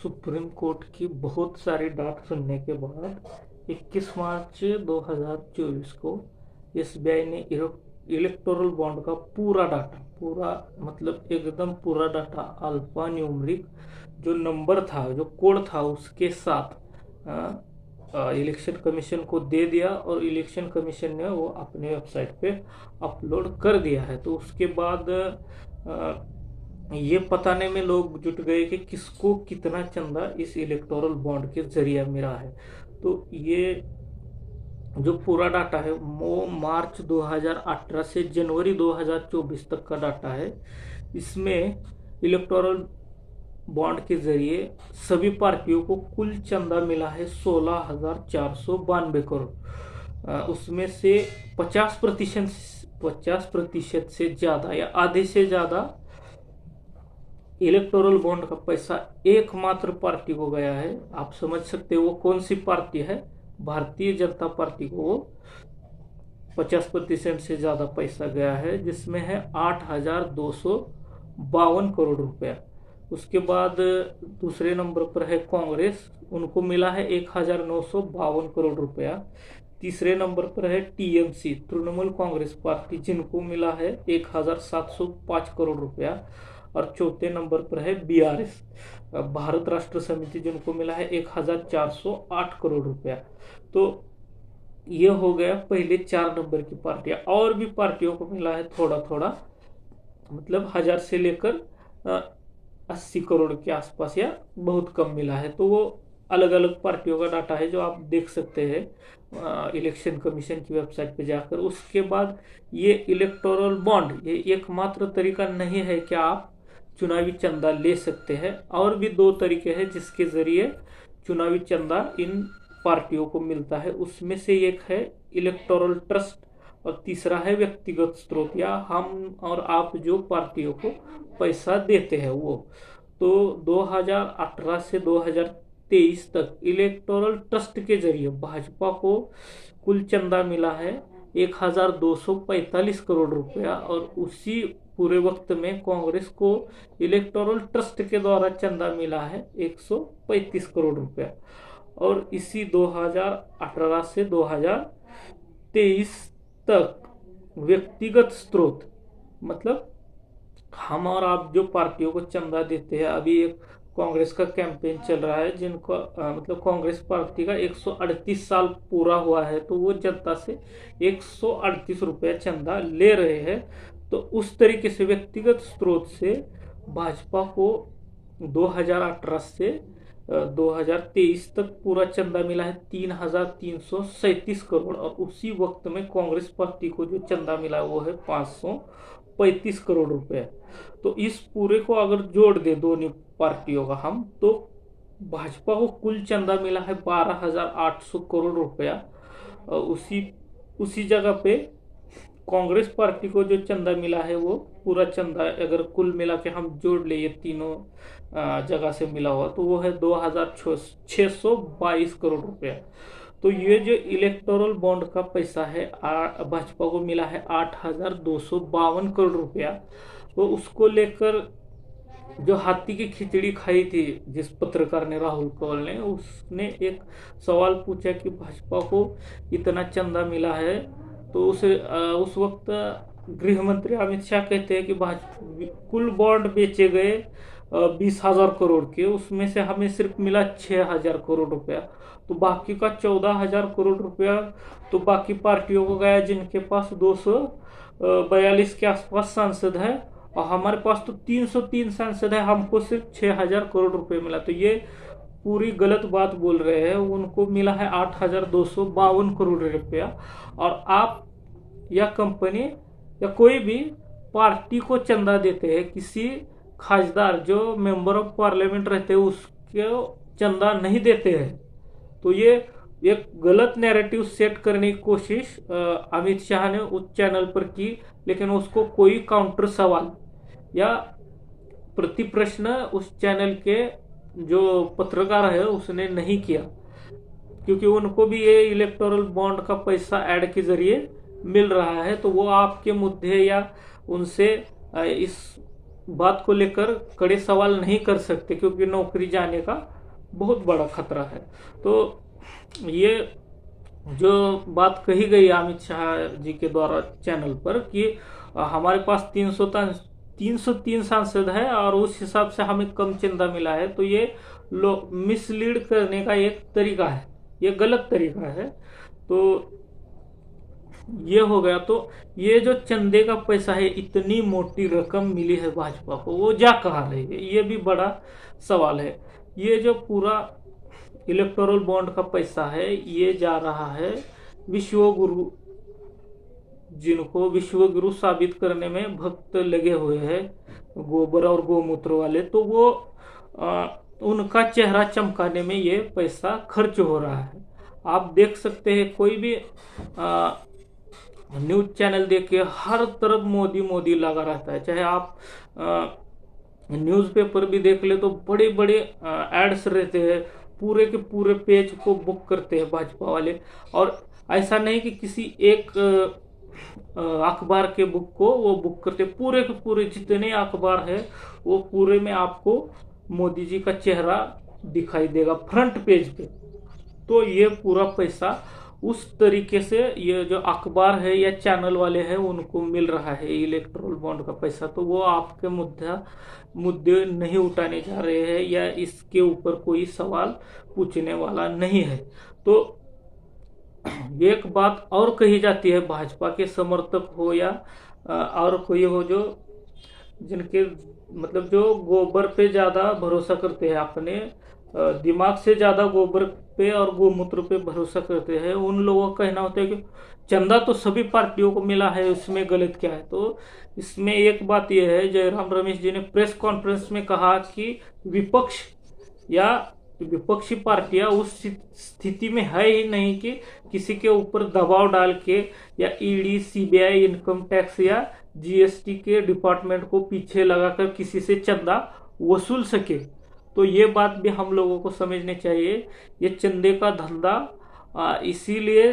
Supreme court की बहुत सारी डांट सुनने के बाद 21 मार्च 2024 को एसबीआई ने इलेक्टोरल बॉन्ड का पूरा डाटा, पूरा मतलब एकदम पूरा डाटा, अल्फा न्यूमरिक जो नंबर था, जो कोड था, उसके साथ इलेक्शन कमीशन को दे दिया और इलेक्शन कमीशन ने वो अपने वेबसाइट पे अपलोड कर दिया है। तो उसके बाद ये बताने में लोग जुट गए कि किसको कितना चंदा इस इलेक्टोरल बॉन्ड के जरिए मिला है। तो ये जो पूरा डाटा है वो मार्च 2018 से जनवरी 2024 तक का डाटा है। इसमें इलेक्टोरल बॉन्ड के जरिए सभी पार्टियों को कुल चंदा मिला है 16,492 करोड़। उसमें से 50% से ज्यादा या आधे से ज्यादा इलेक्टोरल बॉन्ड का पैसा एकमात्र पार्टी को गया है। आप समझ सकते हो वो कौन सी पार्टी है। भारतीय जनता पार्टी को वो 50% से ज्यादा पैसा गया है, जिसमें है 8,252 करोड़ रुपया। उसके बाद दूसरे नंबर पर है कांग्रेस, उनको मिला है 1,952 करोड़ रुपया। तीसरे नंबर पर है टीएमसी, तृणमूल कांग्रेस पार्टी, जिनको मिला है 1,705 करोड़ रुपया। और चौथे नंबर पर है बीआरएस, भारत राष्ट्र समिति, जिनको मिला है 1,408 करोड़ रुपया। तो ये हो गया पहले 4 नंबर की पार्टियां। और भी पार्टियों को मिला है थोड़ा थोड़ा, मतलब 1,000 से लेकर 80 करोड़ के आसपास, या बहुत कम मिला है। तो वो अलग अलग पार्टियों का डाटा है जो आप देख सकते हैं इलेक्शन कमीशन की वेबसाइट पे जाकर। उसके बाद ये इलेक्टोरल बॉन्ड ये एकमात्र तरीका नहीं है कि आप चुनावी चंदा ले सकते हैं। और भी 2 तरीके हैं जिसके जरिए चुनावी चंदा इन पार्टियों को मिलता है। उसमें से एक है इलेक्टोरल ट्रस्ट और तीसरा है व्यक्तिगत स्रोत, या हम और आप जो पार्टियों को पैसा देते हैं वो। तो 2018 से 2023 तक इलेक्टोरल ट्रस्ट के जरिए भाजपा को कुल चंदा मिला है 1,245 करोड़ रुपया। और उसी पूरे वक्त में कांग्रेस को इलेक्टोरल ट्रस्ट के द्वारा चंदा मिला है 135 करोड़ रुपया। और इसी 2018 से 2023 तक व्यक्तिगत स्रोत, मतलब हम और आप जो पार्टियों को चंदा देते हैं, अभी एक कांग्रेस का कैंपेन चल रहा है जिनको मतलब कांग्रेस पार्टी का 138 साल पूरा हुआ है, तो वो जनता से 138 रुपया चंदा ले रहे हैं। तो उस तरीके से व्यक्तिगत स्रोत से भाजपा को 2018 से 2023 तक पूरा चंदा मिला है 3,337 करोड़। और उसी वक्त में कांग्रेस पार्टी को जो चंदा मिला वो है 535 करोड़ रुपए। तो इस पूरे को अगर जोड़ दे दोनों पार्टियों का हम, तो भाजपा को कुल चंदा मिला है 12,800 करोड़ रुपया। उसी जगह पे कांग्रेस पार्टी को जो चंदा मिला है वो पूरा चंदा अगर कुल मिला के हम जोड़ ले, ये तीनों जगह से मिला हुआ, तो वो है 2,622 करोड़ रुपया। तो ये जो इलेक्टोरल बॉन्ड का पैसा है भाजपा को मिला है 8,252 करोड़ रुपया। तो उसको लेकर जो हाथी की खिचड़ी खाई थी जिस पत्रकार ने, राहुल कौल ने, उसने एक सवाल पूछा कि भाजपा को इतना चंदा मिला है। तो उस वक्त गृह मंत्री अमित शाह कहते हैं कि कुल बॉन्ड बेचे गए 20,000 करोड़ के, उसमें से हमें सिर्फ मिला 6,000 करोड़ रुपया। तो बाकी का 14,000 करोड़ रुपया तो बाकी पार्टियों को गया जिनके पास 242 के आसपास सांसद है, और हमारे पास तो 303 सांसद है, हमको सिर्फ 6,000 करोड़ रुपए मिला। तो ये पूरी गलत बात बोल रहे हैं। उनको मिला है 8,252 करोड़ रुपया। और आप या कंपनी या कोई भी पार्टी को चंदा देते हैं, किसी खासदार जो मेंबर ऑफ पार्लियामेंट रहते हैं उसको चंदा नहीं देते हैं, तो ये एक गलत नैरेटिव सेट करने की कोशिश अमित शाह ने उस चैनल पर की। लेकिन उसको कोई काउंटर सवाल या प्रति प्रश्न उस चैनल के जो पत्रकार है उसने नहीं किया, क्योंकि उनको भी ये इलेक्टोरल बॉन्ड का पैसा ऐड के जरिए मिल रहा है। तो वो आपके मुद्दे या उनसे इस बात को लेकर कड़े सवाल नहीं कर सकते, क्योंकि नौकरी जाने का बहुत बड़ा खतरा है। तो ये जो बात कही गई अमित शाह जी के द्वारा चैनल पर कि हमारे पास 303 सांसद है और उस हिसाब से हमें कम चंदा मिला है, तो ये मिसलीड करने का एक तरीका है, ये गलत तरीका है। तो ये हो गया। तो ये जो चंदे का पैसा है, इतनी मोटी रकम मिली है भाजपा को, वो जा कहाँ रही है, ये भी बड़ा सवाल है। ये जो पूरा इलेक्टोरल बॉन्ड का पैसा है, ये जा रहा है विश्वगुरु, जिनको विश्वगुरु साबित करने में भक्त लगे हुए हैं, गोबर और गोमूत्र वाले। तो वो उनका चेहरा चमकाने में ये पैसा खर्च हो रहा है। आप देख सकते हैं, कोई भी न्यूज चैनल देखिए, हर तरफ मोदी मोदी लगा रहता है। चाहे आप न्यूज़पेपर भी देख ले तो बड़े बड़े एड्स रहते हैं, पूरे के पूरे पेज को बुक करते हैं भाजपा वाले। और ऐसा नहीं कि किसी एक अखबार के बुक को वो बुक करते, पूरे के पूरे जितने अखबार है वो पूरे में आपको मोदी जी का चेहरा दिखाई देगा फ्रंट पेज पे। तो ये पूरा पैसा उस तरीके से ये जो अखबार है या चैनल वाले हैं उनको मिल रहा है इलेक्टोरल बॉन्ड का पैसा। तो वो आपके मुद्दे नहीं उठाने जा रहे हैं या इसके ऊपर कोई सवाल पूछने वाला नहीं है। तो एक बात और कही जाती है, भाजपा के समर्थक हो या और कोई हो, जो जिनके मतलब जो गोबर पे ज्यादा भरोसा करते हैं, अपने दिमाग से ज्यादा गोबर पे और गोमूत्र पे भरोसा करते हैं, उन लोगों का कहना होता है कि चंदा तो सभी पार्टियों को मिला है, उसमें गलत क्या है। तो इसमें एक बात यह है, जयराम रमेश जी ने प्रेस कॉन्फ्रेंस में कहा कि विपक्ष या विपक्षी पार्टियां उस स्थिति में है ही नहीं कि किसी के ऊपर दबाव डाल के या ईडी, सीबीआई, इनकम टैक्स या जीएसटी के डिपार्टमेंट को पीछे लगाकर किसी से चंदा वसूल सके। तो ये बात भी हम लोगों को समझनी चाहिए। ये चंदे का धंधा इसीलिए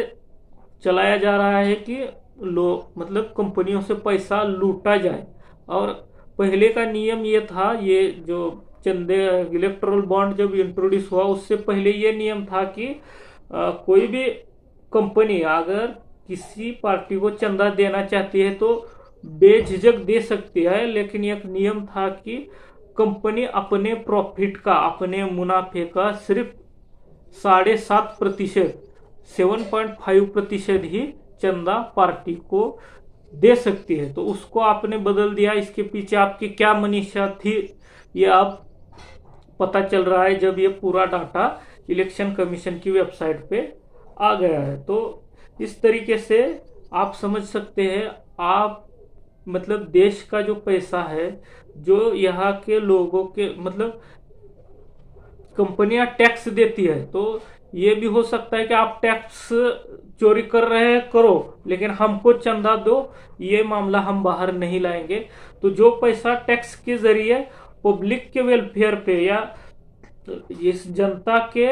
चलाया जा रहा है कि लोग मतलब कंपनियों से पैसा लूटा जाए। और पहले का नियम ये था, ये जो चंदे इलेक्टोरल बॉन्ड जब इंट्रोड्यूस हुआ उससे पहले ये नियम था कि कोई भी कंपनी अगर किसी पार्टी को चंदा देना चाहती है तो बेझिझक दे सकती है, लेकिन एक नियम था कि कंपनी अपने प्रॉफिट का, अपने मुनाफे का सिर्फ 7.5%, 7.5% ही चंदा पार्टी को दे सकती है। तो उसको आपने बदल दिया। इसके पीछे आपकी क्या मनीषा थी ये आप पता चल रहा है जब ये पूरा डाटा इलेक्शन कमीशन की वेबसाइट पे आ गया है। तो इस तरीके से आप समझ सकते हैं, आप मतलब देश का जो पैसा है, जो यहाँ के लोगों के मतलब कंपनियां टैक्स देती है, तो ये भी हो सकता है कि आप टैक्स चोरी कर रहे हैं, करो, लेकिन हमको चंदा दो, ये मामला हम बाहर नहीं लाएंगे। तो जो पैसा टैक्स के जरिए पब्लिक के वेलफेयर पे या इस जनता के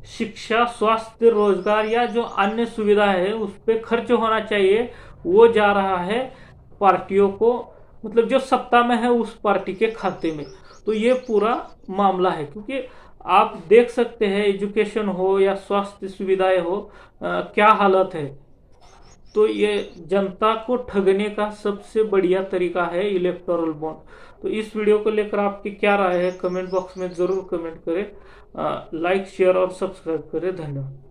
शिक्षा, स्वास्थ्य, रोजगार या जो अन्य सुविधा है उस पर खर्च होना चाहिए, वो जा रहा है पार्टियों को, मतलब जो सत्ता में है उस पार्टी के खाते में। तो ये पूरा मामला है, क्योंकि आप देख सकते हैं एजुकेशन हो या स्वास्थ्य सुविधाएं हो, क्या हालत है। तो ये जनता को ठगने का सबसे बढ़िया तरीका है इलेक्टोरल बॉन्ड। तो इस वीडियो को लेकर आपकी क्या राय है, कमेंट बॉक्स में जरूर कमेंट करें। लाइक, शेयर और सब्सक्राइब करें। धन्यवाद।